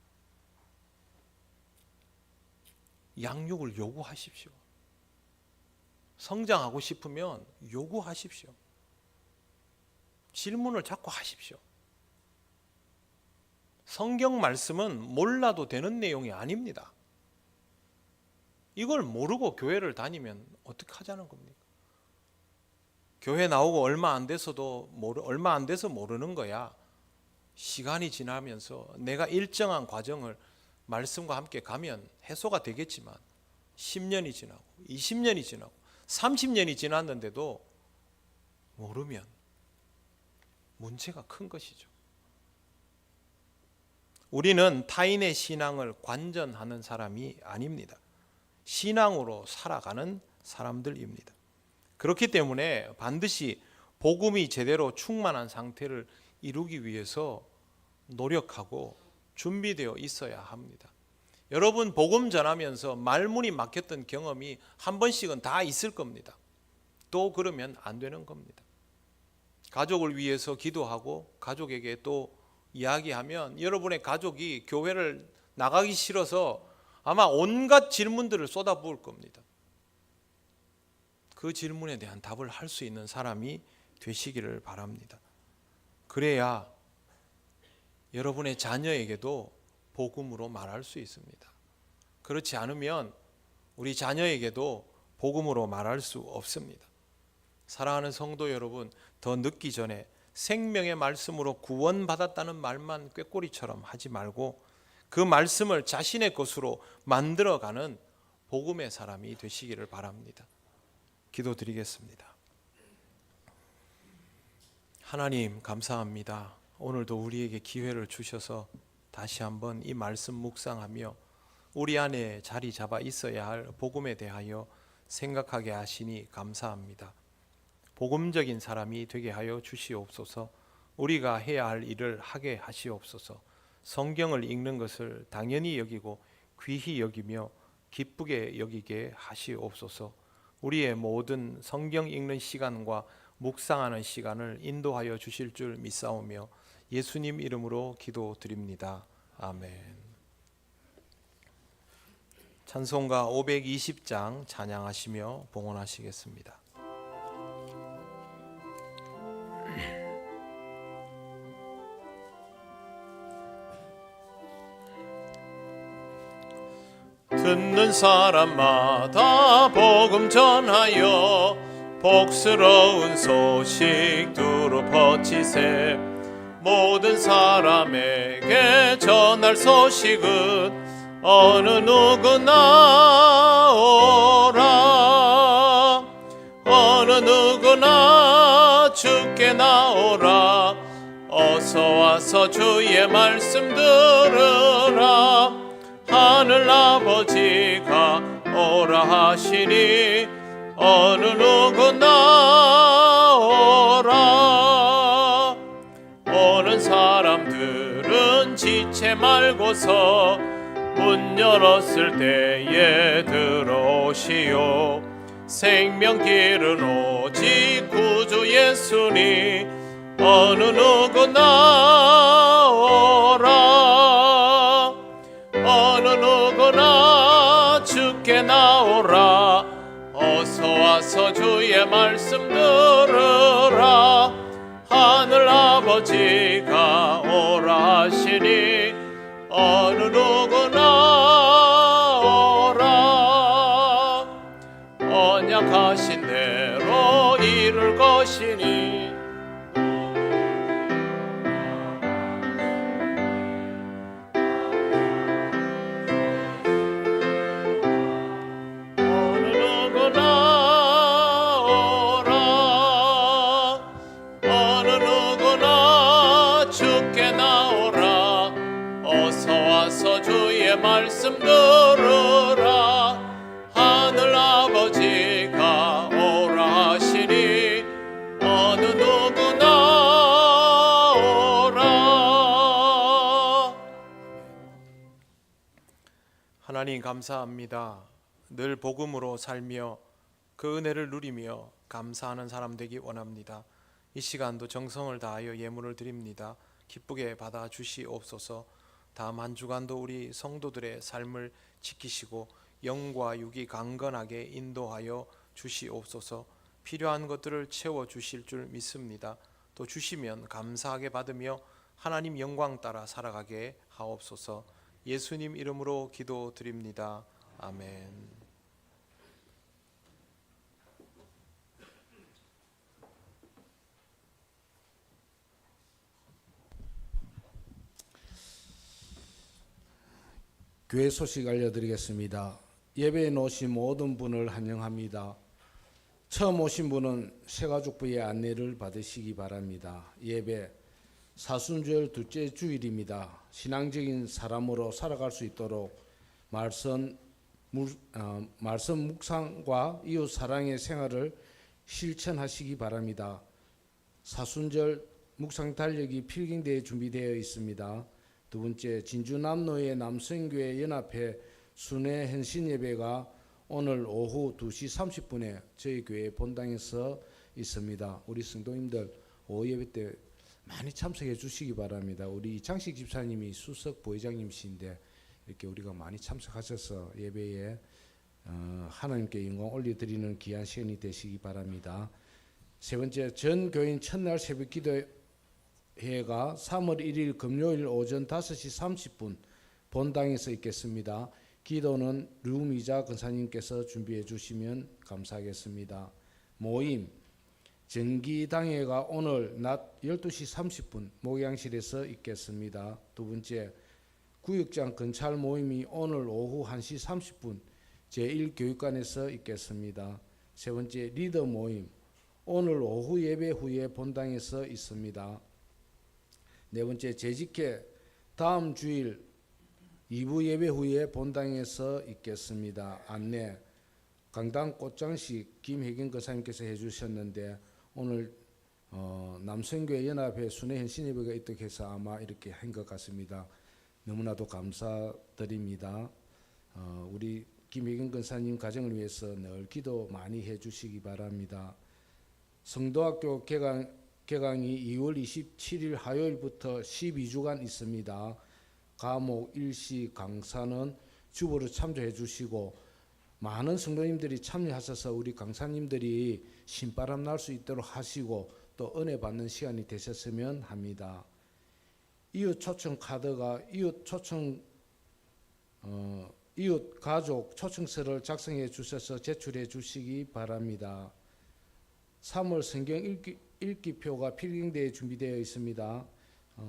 양육을 요구하십시오. 성장하고 싶으면 요구하십시오. 질문을 자꾸 하십시오. 성경 말씀은 몰라도 되는 내용이 아닙니다. 이걸 모르고 교회를 다니면 어떻게 하자는 겁니까? 교회 나오고 얼마 안 돼서 모르는 거야. 시간이 지나면서 내가 일정한 과정을 말씀과 함께 가면 해소가 되겠지만 10년이 지나고 20년이 지나고 30년이 지났는데도 모르면 문제가 큰 것이죠. 우리는 타인의 신앙을 관전하는 사람이 아닙니다. 신앙으로 살아가는 사람들입니다. 그렇기 때문에 반드시 복음이 제대로 충만한 상태를 이루기 위해서 노력하고 준비되어 있어야 합니다. 여러분 복음 전하면서 말문이 막혔던 경험이 한 번씩은 다 있을 겁니다. 또 그러면 안 되는 겁니다. 가족을 위해서 기도하고 가족에게 또 이야기하면 여러분의 가족이 교회를 나가기 싫어서 아마 온갖 질문들을 쏟아부을 겁니다. 그 질문에 대한 답을 할 수 있는 사람이 되시기를 바랍니다. 그래야 여러분의 자녀에게도 복음으로 말할 수 있습니다. 그렇지 않으면 우리 자녀에게도 복음으로 말할 수 없습니다. 사랑하는 성도 여러분, 더 늦기 전에 생명의 말씀으로 구원받았다는 말만 꾀꼬리처럼 하지 말고 그 말씀을 자신의 것으로 만들어가는 복음의 사람이 되시기를 바랍니다. 기도드리겠습니다. 하나님 감사합니다. 오늘도 우리에게 기회를 주셔서 다시 한번 이 말씀 묵상하며 우리 안에 자리 잡아 있어야 할 복음에 대하여 생각하게 하시니 감사합니다. 복음적인 사람이 되게 하여 주시옵소서. 우리가 해야 할 일을 하게 하시옵소서. 성경을 읽는 것을 당연히 여기고 귀히 여기며 기쁘게 여기게 하시옵소서. 우리의 모든 성경 읽는 시간과 묵상하는 시간을 인도하여 주실 줄 믿사오며 예수님 이름으로 기도드립니다. 아멘. 찬송가 520장 찬양하시며 봉헌하시겠습니다. 듣는 사람마다 복음 전하여 복스러운 소식 두루 퍼치세. 모든 사람에게 전할 소식은 어느 누구나 오라. 어느 누구나 주께 나오라. 어서 와서 주의 말씀 들으라. 하늘 아버지가 오라 하시니 어느 누구나 오라. 오는 사람들은 지체 말고서 문 열었을 때에 들어오시오. 생명길은 오직 구주 예수니 어느 누구나 오라. 어느 누구나 주께 나오라. 어서 와서 주의 말씀 들으라. 하늘 아버지가 오라 하시니 어느 누구나 오라. 언약하신 대로 이룰 것이니 말씀 들으라. 하늘 아버지가 오라 하시니 어느 누구나 오라. 하나님 감사합니다. 늘 복음으로 살며 그 은혜를 누리며 감사하는 사람 되기 원합니다. 이 시간도 정성을 다하여 예물을 드립니다. 기쁘게 받아 주시옵소서. 다음 한 주간도 우리 성도들의 삶을 지키시고 영과 육이 강건하게 인도하여 주시옵소서. 필요한 것들을 채워 주실 줄 믿습니다. 또 주시면 감사하게 받으며 하나님 영광 따라 살아가게 하옵소서. 예수님 이름으로 기도드립니다. 아멘. 교회 소식 알려드리겠습니다. 예배에 오신 모든 분을 환영합니다. 처음 오신 분은 새가족부의 안내를 받으시기 바랍니다. 예배 사순절 둘째 주일입니다. 신앙적인 사람으로 살아갈 수 있도록 말씀 묵상과 이웃 사랑의 생활을 실천하시기 바랍니다. 사순절 묵상 달력이 필경대에 준비되어 있습니다. 두 번째, 진주남로의 남성교회 연합회 순회 헌신 예배가 오늘 오후 2시 30분에 저희 교회 본당에서 있습니다. 우리 성도님들 오후 예배 때 많이 참석해 주시기 바랍니다. 우리 이창식 집사님이 수석 부회장님이신데 이렇게 우리가 많이 참석하셔서 예배에 하나님께 영광 올려드리는 귀한 시간이 되시기 바랍니다. 세 번째, 전 교인 첫날 새벽 기도회가 3월 1일 금요일 오전 5시 30분 본당에서 있겠습니다. 기도는 류미자 권사님께서 준비해 주시면 감사하겠습니다. 모임 정기당회가 오늘 낮 12시 30분 목양실에서 있겠습니다. 두 번째, 구역장 건찰 모임이 오늘 오후 1시 30분 제1교육관에서 있겠습니다. 세 번째, 리더 모임 오늘 오후 예배 후에 본당에서 있습니다. 네 번째, 재직회 다음 주일 2부 예배 후에 본당에서 있겠습니다. 안내 강당 꽃장식 김혜경 권사님께서 해주셨는데 오늘 남성교회 연합회 순회 헌신 예배가 있도록 해서 아마 이렇게 한 것 같습니다. 너무나도 감사드립니다. 우리 김혜경 권사님 가정을 위해서 늘 기도 많이 해주시기 바랍니다. 성도학교 개강이 2월 27일 화요일부터 12주간 있습니다. 과목 일시 강사는 주보로 참조해 주시고 많은 성도님들이 참여하셔서 우리 강사님들이 신바람 날 수 있도록 하시고 또 은혜 받는 시간이 되셨으면 합니다. 이웃 초청 카드가 이웃 가족 초청서를 작성해 주셔서 제출해 주시기 바랍니다. 3월 성경 읽기표가 필경대에 준비되어 있습니다.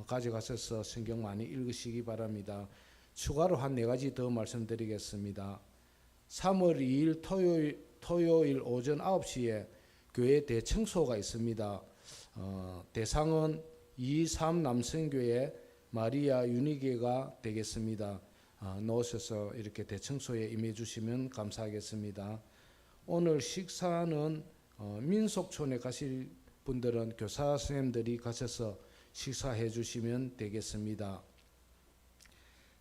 가져가셔서 성경 많이 읽으시기 바랍니다. 추가로 한 4가지 더 말씀드리겠습니다. 3월 2일 토요일 오전 9시에 교회 대청소가 있습니다. 대상은 2.3 남성교회 마리아 윤희계가 되겠습니다. 넣으셔서 이렇게 대청소에 임해 주시면 감사하겠습니다. 오늘 식사는 민속촌에 가실 분들은 교사 선생님들이 가셔서 식사해 주시면 되겠습니다.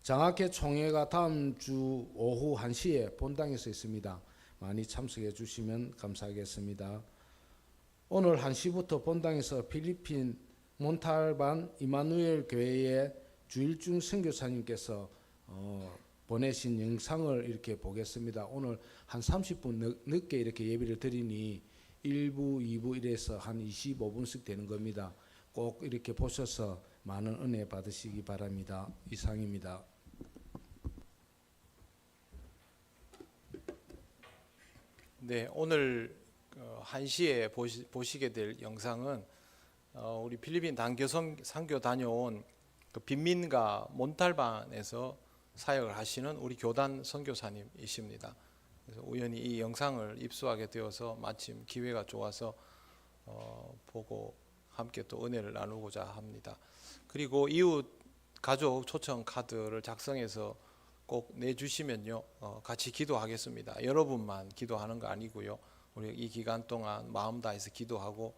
장학회 총회가 다음 주 오후 1시에 본당에서 있습니다. 많이 참석해 주시면 감사하겠습니다. 오늘 1시부터 본당에서 필리핀 몬탈반 이마누엘 교회의 주일중 선교사님께서 보내신 영상을 이렇게 보겠습니다. 오늘 한 30분 늦게 이렇게 예배를 드리니 1부, 2부 이래서 한 25분씩 되는 겁니다. 꼭 이렇게 보셔서 많은 은혜 받으시기 바랍니다. 이상입니다. 네, 오늘 1시에 보시게 될 영상은 우리 필리핀 단교 선교 다녀온 그 빈민가 몬탈반에서 사역을 하시는 우리 교단 선교사님이십니다. 그래서 우연히 이 영상을 입수하게 되어서 마침 기회가 좋아서 보고 함께 또 은혜를 나누고자 합니다. 그리고 이웃 가족 초청 카드를 작성해서 꼭 내주시면요 같이 기도하겠습니다. 여러분만 기도하는 거 아니고요, 우리 이 기간 동안 마음 다해서 기도하고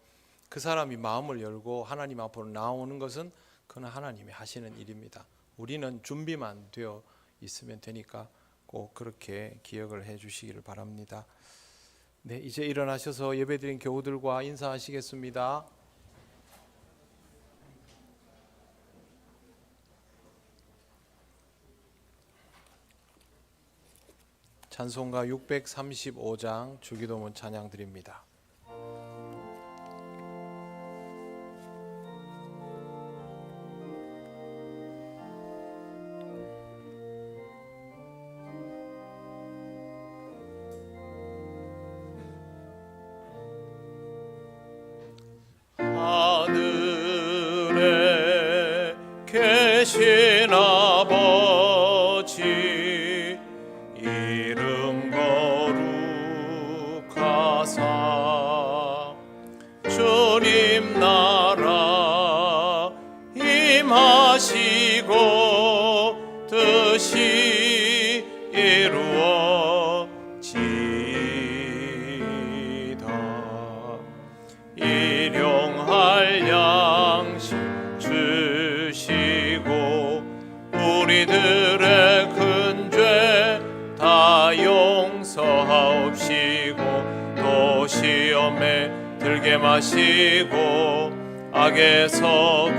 그 사람이 마음을 열고 하나님 앞으로 나오는 것은 그는 하나님이 하시는 일입니다. 우리는 준비만 되어 있으면 되니까 꼭 그렇게 기억을 해 주시기를 바랍니다. 네, 이제 일어나셔서 예배드린 교우들과 인사하시겠습니다. 찬송가 635장 주기도문 찬양 드립니다. 하늘에 계신 아버지 또 시험에 들게 마시고 악에서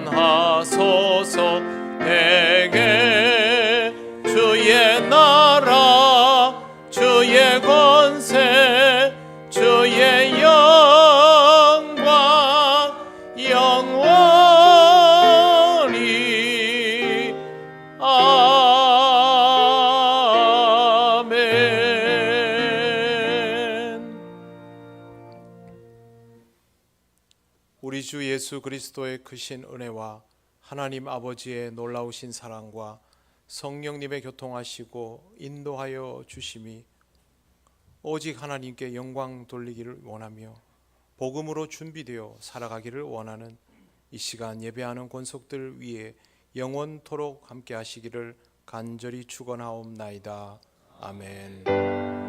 구원하소서. 내게 주의 나라 주의 권세 주의 영광 영원히 아멘. 우리 주 예수 그리스도의 크신 은혜와 하나님 아버지의 놀라우신 사랑과 성령님의 교통하시고 인도하여 주심이 오직 하나님께 영광 돌리기를 원하며 복음으로 준비되어 살아가기를 원하는 이 시간 예배하는 권속들 위에 영원토록 함께 하시기를 간절히 축원하옵나이다. 아멘.